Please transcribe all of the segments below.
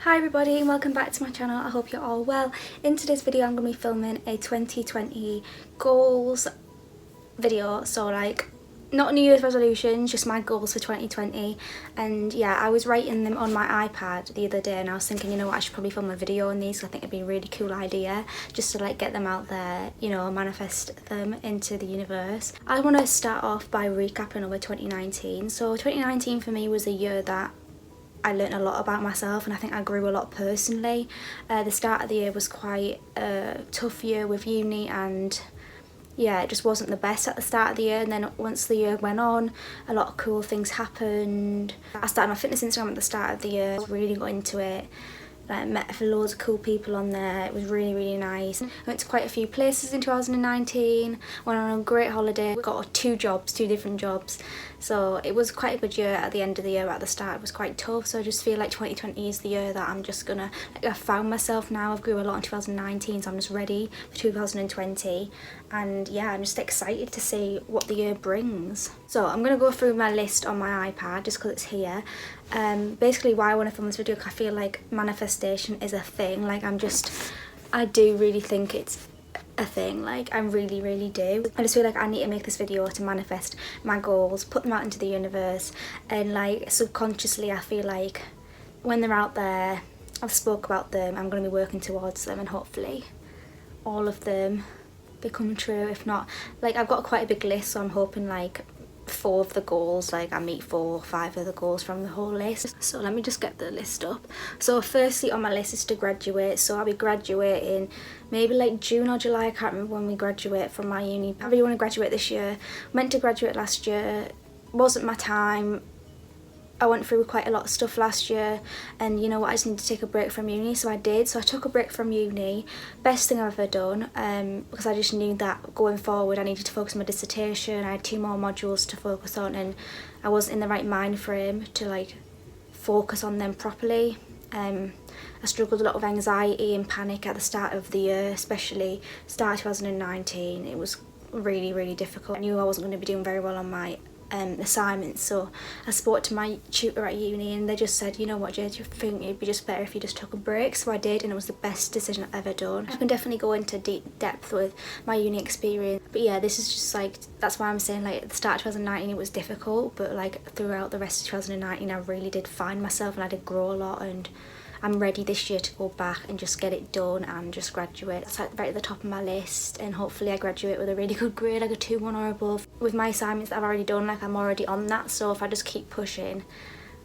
Hi everybody and welcome back to my channel. I hope you're all well. In today's video I'm going to be filming a 2020 goals video, so like not New Year's resolutions, just my goals for 2020. And yeah, I was writing them on my iPad the other day and I was thinking, you know what, I should probably film a video on these. I think it'd be a really cool idea just to like get them out there, you know, manifest them into the universe. I want to start off by recapping over 2019. So 2019 for me was a year that I learned a lot about myself and I think I grew a lot personally. The start of the year was quite a tough year with uni, and yeah, it just wasn't the best at the start of the year, and then once the year went on, a lot of cool things happened. I started my fitness Instagram at the start of the year, really got into it. I met loads of cool people on there. It was really nice. I went to quite a few places in 2019, went on a great holiday, got two different jobs. So it was quite a good year at the end of the year, but at the start it was quite tough. So I just feel like 2020 is the year that I'm just gonna, I found myself now. I've grew a lot in 2019, so I'm just ready for 2020. And yeah, I'm just excited to see what the year brings. So I'm gonna go through my list on my iPad just because it's here. Basically why I want to film this video, because I feel like manifestation is a thing. Like I do really think it's a thing, like I really do. I just feel like I need to make this video to manifest my goals, put them out into the universe, and like subconsciously I feel like when they're out there, I've spoke about them, I'm going to be working towards them, and hopefully all of them become true. If not, like I've got quite a big list, so I'm hoping like 4 of the goals, like I meet 4 or 5 of the goals from the whole list. So let me just get the list up. So firstly on my list is to graduate. So I'll be graduating maybe like June or July, I can't remember when we graduate from my uni. I really want to graduate this year. Meant to graduate last year, wasn't my time. I went through quite a lot of stuff last year, and you know what, I just need to take a break from uni, so I did. So I took a break from uni, best thing I've ever done, because I just knew that going forward I needed to focus on my dissertation. I had 2 more modules to focus on and I wasn't in the right mind frame to like focus on them properly. I struggled a lot with anxiety and panic at the start of the year, especially start of 2019. It was really difficult. I knew I wasn't going to be doing very well on my assignments, so I spoke to my tutor at uni and they just said, you know what Jade, you think it'd be just better if you just took a break. So I did, and it was the best decision I've ever done. I can definitely go into deep depth with my uni experience, but yeah, this is just like, that's why I'm saying like at the start of 2019 it was difficult, but like throughout the rest of 2019 I really did find myself and I did grow a lot, and I'm ready this year to go back and just get it done and just graduate. That's like right at the top of my list, and hopefully I graduate with a really good grade, like a 2-1 or above. With my assignments that I've already done, like I'm already on that, so if I just keep pushing,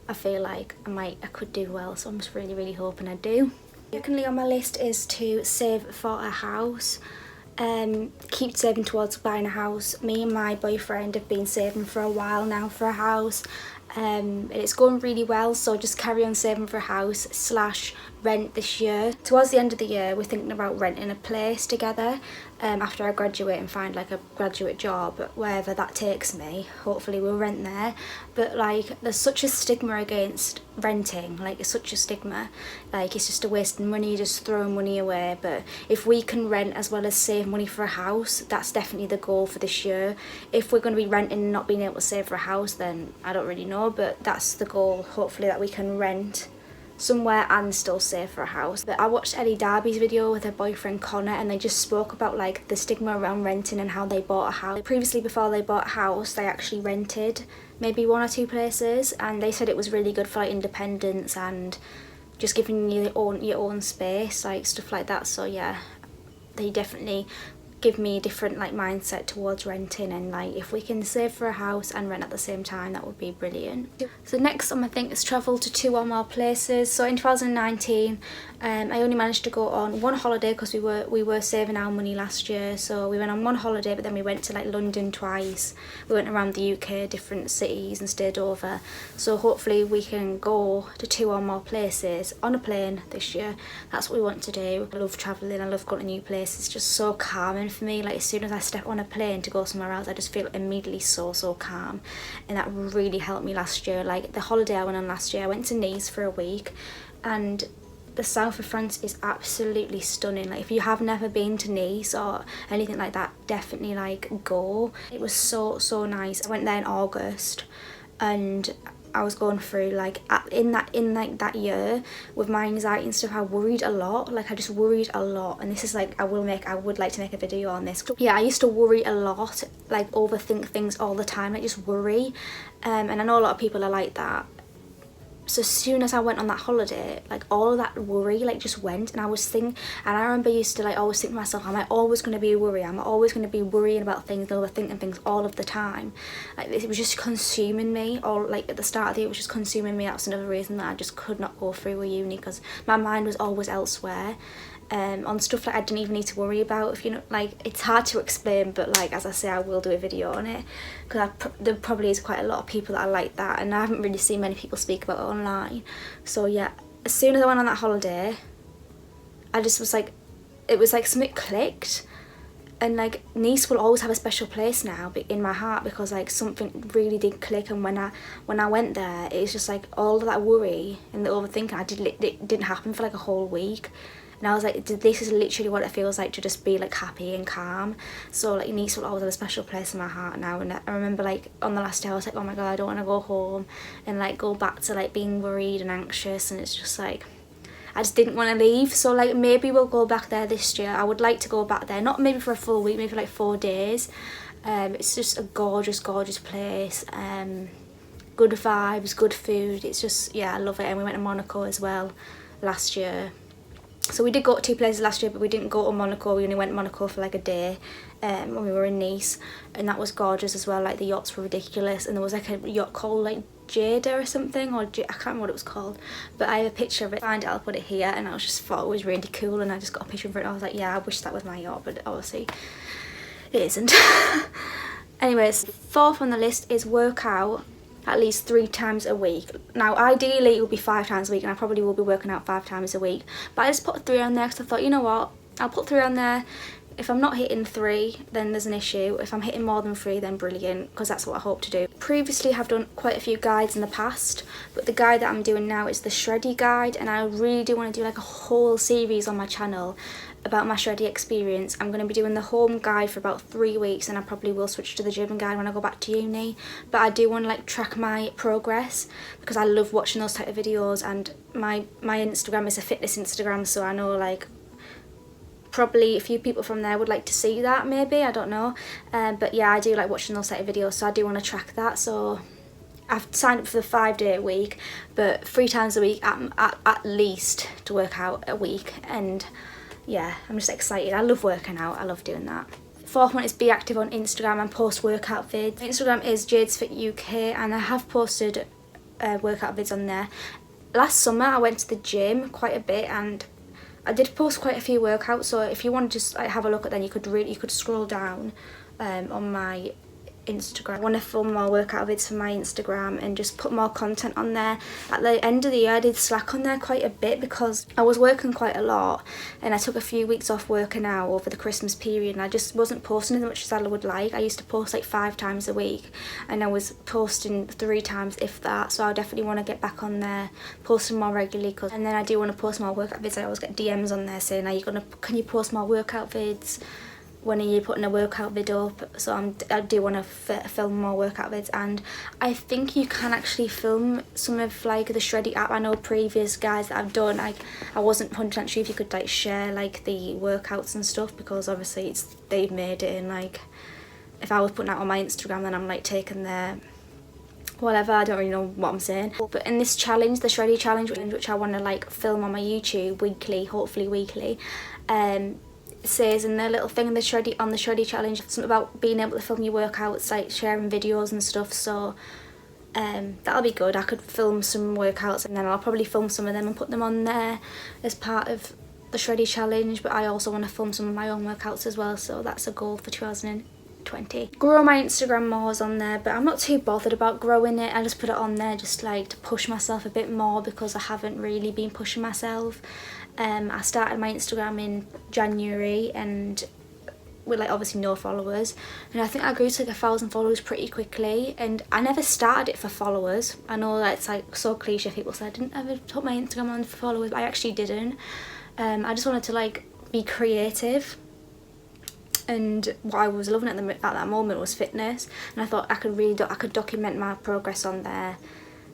I feel like I could do well, so I'm just really hoping I do. Secondly on my list is to save for a house. Keep saving towards buying a house. Me and my boyfriend have been saving for a while now for a house, and it's going really well, so just carry on saving for a house / rent this year. Towards the end of the year we're thinking about renting a place together after I graduate and find like a graduate job, wherever that takes me. Hopefully we'll rent there, but like there's such a stigma against renting, like it's such a stigma, like it's just a waste of money, just throwing money away. But if we can rent as well as save money for a house, that's definitely the goal for this year. If we're going to be renting and not being able to save for a house, then I don't really know, but that's the goal, hopefully, that we can rent somewhere and still save for a house. But I watched Ellie Darby's video with her boyfriend Connor, and they just spoke about like the stigma around renting and how they bought a house. Previously, before they bought a house, they actually rented maybe 1 or 2 places, and they said it was really good for like independence and just giving you your own space, like stuff like that. So yeah, they definitely give me a different like mindset towards renting, and like if we can save for a house and rent at the same time, that would be brilliant. So next on my thing is travel to 2 or more places. So in 2019 I only managed to go on 1 holiday because we were saving our money last year, so we went on 1 holiday, but then we went to like London twice. We went around the UK, different cities, and stayed over. So hopefully we can go to 2 or more places on a plane this year. That's what we want to do. I love travelling, I love going to new places. It's just so calming for me. Like as soon as I step on a plane to go somewhere else, I just feel immediately so calm, and that really helped me last year. Like the holiday I went on last year, I went to Nice for a week, and the south of France is absolutely stunning. Like if you have never been to Nice or anything like that, definitely like go. It was so nice. I went there in August and I was going through, like in that year with my anxiety and stuff, I worried a lot. Like I just worried a lot, and this is like I would like to make a video on this. Yeah, I used to worry a lot, like overthink things all the time, like just worry, and I know a lot of people are like that. So as soon as I went on that holiday, like all of that worry like just went, and I remember I used to like always think to myself, am I always going to be a worry? Am I always going to be worrying about things and overthinking things all of the time? Like it was just consuming me, or like at the start of the year it was just consuming me. That's another reason that I just could not go through with uni, because my mind was always elsewhere. On stuff that I didn't even need to worry about, if you know, like it's hard to explain, but like as I say, I will do a video on it, because there probably is quite a lot of people that are like that, and I haven't really seen many people speak about it online. So yeah, as soon as I went on that holiday, I just was like, it was like something clicked, and like Nice will always have a special place now in my heart, because like something really did click. And when I went there, it's just like all of that worry and the overthinking, it didn't happen for like a whole week. And I was like, this is literally what it feels like to just be like happy and calm. So like Nice will always have a special place in my heart now. And I remember like on the last day I was like, oh my god, I don't want to go home and like go back to like being worried and anxious. And it's just like, I just didn't want to leave. So like maybe we'll go back there this year. I would like to go back there, not maybe for a full week, maybe for like 4 days. It's just a gorgeous place. Good vibes, good food. It's just, yeah, I love it. And we went to Monaco as well last year. So we did go to 2 places last year, but we didn't go to Monaco. We only went to Monaco for like a day when we were in Nice, and that was gorgeous as well. Like the yachts were ridiculous, and there was like a yacht called like Jada or something, or I can't remember what it was called, but I have a picture of it. Find it, I'll put it here. And I just thought it was really cool, and I just got a picture of it, and I was like, yeah, I wish that was my yacht, but obviously it isn't. Anyways, 4th on the list is work out at least 3 times a week. Now ideally it would be 5 times a week, and I probably will be working out 5 times a week, but I just put 3 on there because I thought, you know what, I'll put 3 on there. If I'm not hitting 3, then there's an issue. If I'm hitting more than 3, then brilliant, because that's what I hope to do. Previously I've done quite a few guides in the past, but the guide that I'm doing now is the Shreddy guide, and I really do want to do like a whole series on my channel about my Shreddy experience. I'm going to be doing the home guide for about 3 weeks, and I probably will switch to the gym guide when I go back to uni. But I do want to like track my progress, because I love watching those type of videos, and my Instagram is a fitness Instagram, so I know like probably a few people from there would like to see that, maybe, I don't know. But yeah, I do like watching those type of videos, so I do want to track that. So I've signed up for the 5-day week, but 3 times a week at least to work out a week. And yeah, I'm just excited. I love working out, I love doing that. 4th one is be active on Instagram and post workout vids. Instagram is Jade's Fit UK, and I have posted workout vids on there. Last summer I went to the gym quite a bit, and I did post quite a few workouts, so if you want to just like have a look at them, you could scroll down on my Instagram. I want to film more workout vids for my Instagram and just put more content on there. At the end of the year I did slack on there quite a bit, because I was working quite a lot, and I took a few weeks off working out over the Christmas period, and I just wasn't posting as much as I would like. I used to post like 5 times a week, and I was posting 3 times if that. So I definitely want to get back on there, posting more regularly. And then I do want to post more workout vids. I always get DMs on there saying, can you post more workout vids? When are you putting a workout video up? So I do want to film more workout vids, and I think you can actually film some of like the Shreddy app. I know previous guys that I've done, I wasn't 100% sure if you could like share like the workouts and stuff, because obviously they've made it, and like if I was putting out on my Instagram, then I'm like taking their whatever, I don't really know what I'm saying. But in this challenge, the Shreddy challenge, which I want to like film on my YouTube weekly, hopefully weekly, says in the little thing in the Shreddy challenge something about being able to film your workouts, like sharing videos and stuff. So that'll be good. I could film some workouts, and then I'll probably film some of them and put them on there as part of the Shreddy challenge. But I also want to film some of my own workouts as well, so that's a goal for 2020. Grow my Instagram more is on there, but I'm not too bothered about growing it. I just put it on there just like to push myself a bit more, because I haven't really been pushing myself. I started my Instagram in January, and with like obviously no followers, and I think I grew to like 1,000 followers pretty quickly, and I never started it for followers. I know that it's like so cliche, people say I didn't ever put my Instagram on for followers, but I actually didn't. I just wanted to like be creative, and what I was loving at that moment was fitness, and I thought I could document my progress on there,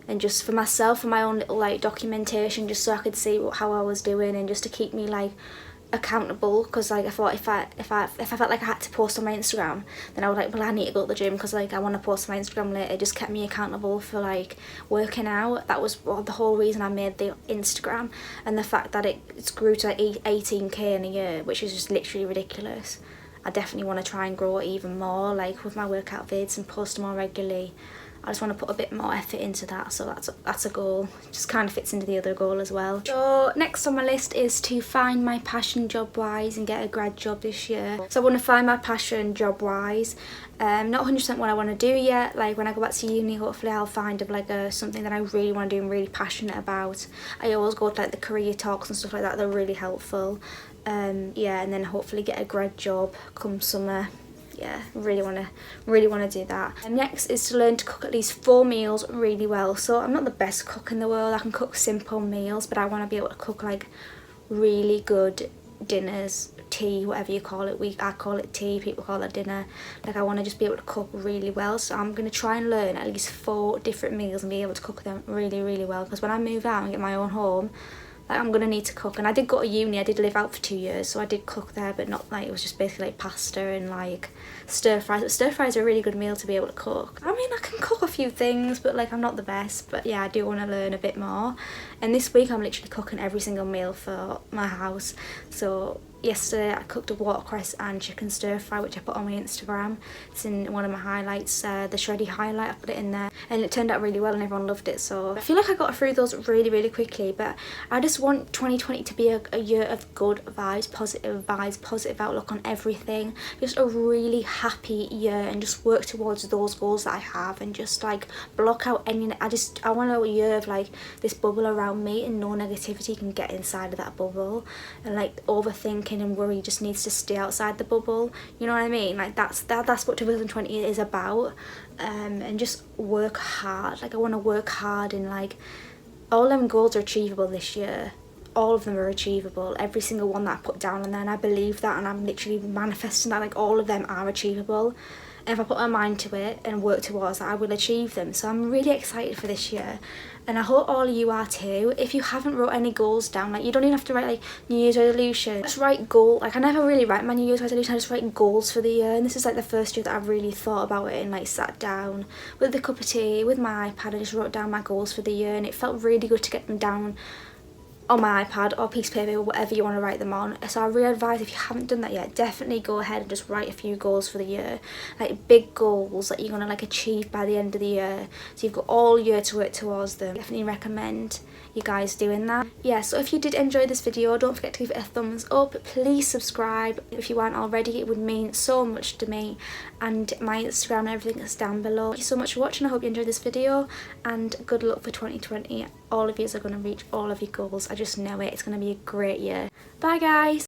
and just for myself, for my own little like documentation, just so I could see how I was doing, and just to keep me like accountable, because like I thought if I felt like I had to post on my Instagram, then I would like, well, I need to go to the gym because like I want to post on my Instagram later. It just kept me accountable for like working out. That was the whole reason I made the Instagram, and the fact that it's grew to like 18k in a year, which is just literally ridiculous. I definitely want to try and grow it even more, like with my workout vids, and post more regularly. I just want to put a bit more effort into that, so that's a goal. Just kind of fits into the other goal as well. So next on my list is to find my passion job-wise and get a grad job this year. So I want to find my passion job-wise. Not 100% what I want to do yet. Like when I go back to uni, hopefully I'll find something that I really want to do and really passionate about. I always go to like the career talks and stuff like that. They're really helpful. Yeah, and then hopefully get a grad job come summer. Yeah, really want to do that. And next is to learn to cook at least 4 meals really well. So I'm not the best cook in the world. I can cook simple meals, but I want to be able to cook like really good dinners, tea, whatever you call it. I call it tea, people call it dinner. Like I want to just be able to cook really well. So I'm going to try and learn at least 4 different meals and be able to cook them really, really well. Because when I move out and get my own home, like I'm gonna need to cook. And I did go to uni, I did live out for 2 years, so I did cook there, but not like, it was just basically like pasta and like stir fries. But stir fries are a really good meal to be able to cook. I mean, I can cook a few things, but like I'm not the best. But yeah, I do want to learn a bit more. And this week I'm literally cooking every single meal for my house. So yesterday I cooked a watercress and chicken stir fry, which I put on my Instagram. It's in one of my highlights, the shreddy highlight. I put it in there and it turned out really well and everyone loved it. So I feel like I got through those really, really quickly. But I just want 2020 to be a year of good vibes, positive outlook on everything. Just a really happy year, and just work towards those goals that I have, and just like block out any, I want a year of like this bubble around me and no negativity can get inside of that bubble, and like overthinking and worry just needs to stay outside the bubble. You know what I mean? Like that's what 2020 is about. And just work hard. Like I want to work hard, and like all them goals are achievable this year. All of them are achievable, every single one that I put down on there, and I believe that, and I'm literally manifesting that. Like all of them are achievable, and if I put my mind to it and work towards that, I will achieve them. So I'm really excited for this year, and I hope all of you are too. If you haven't wrote any goals down, like you don't even have to write like New Year's resolution, just write goal. Like I never really write my New Year's resolution, I just write goals for the year. And this is like the first year that I've really thought about it and like sat down with a cup of tea, with my iPad, and just wrote down my goals for the year, and it felt really good to get them down on my iPad or piece of paper or whatever you want to write them on. So I really advise, if you haven't done that yet, definitely go ahead and just write a few goals for the year, like big goals that you're going to like achieve by the end of the year, so you've got all year to work towards them. Definitely recommend you guys doing that. Yeah, so if you did enjoy this video, don't forget to give it a thumbs up. Please subscribe if you aren't already, it would mean so much to me. And my Instagram and everything is down below. Thank you so much for watching. I hope you enjoyed this video, and good luck for 2020. All of you are going to reach all of your goals. I just know it. It's going to be a great year. Bye guys.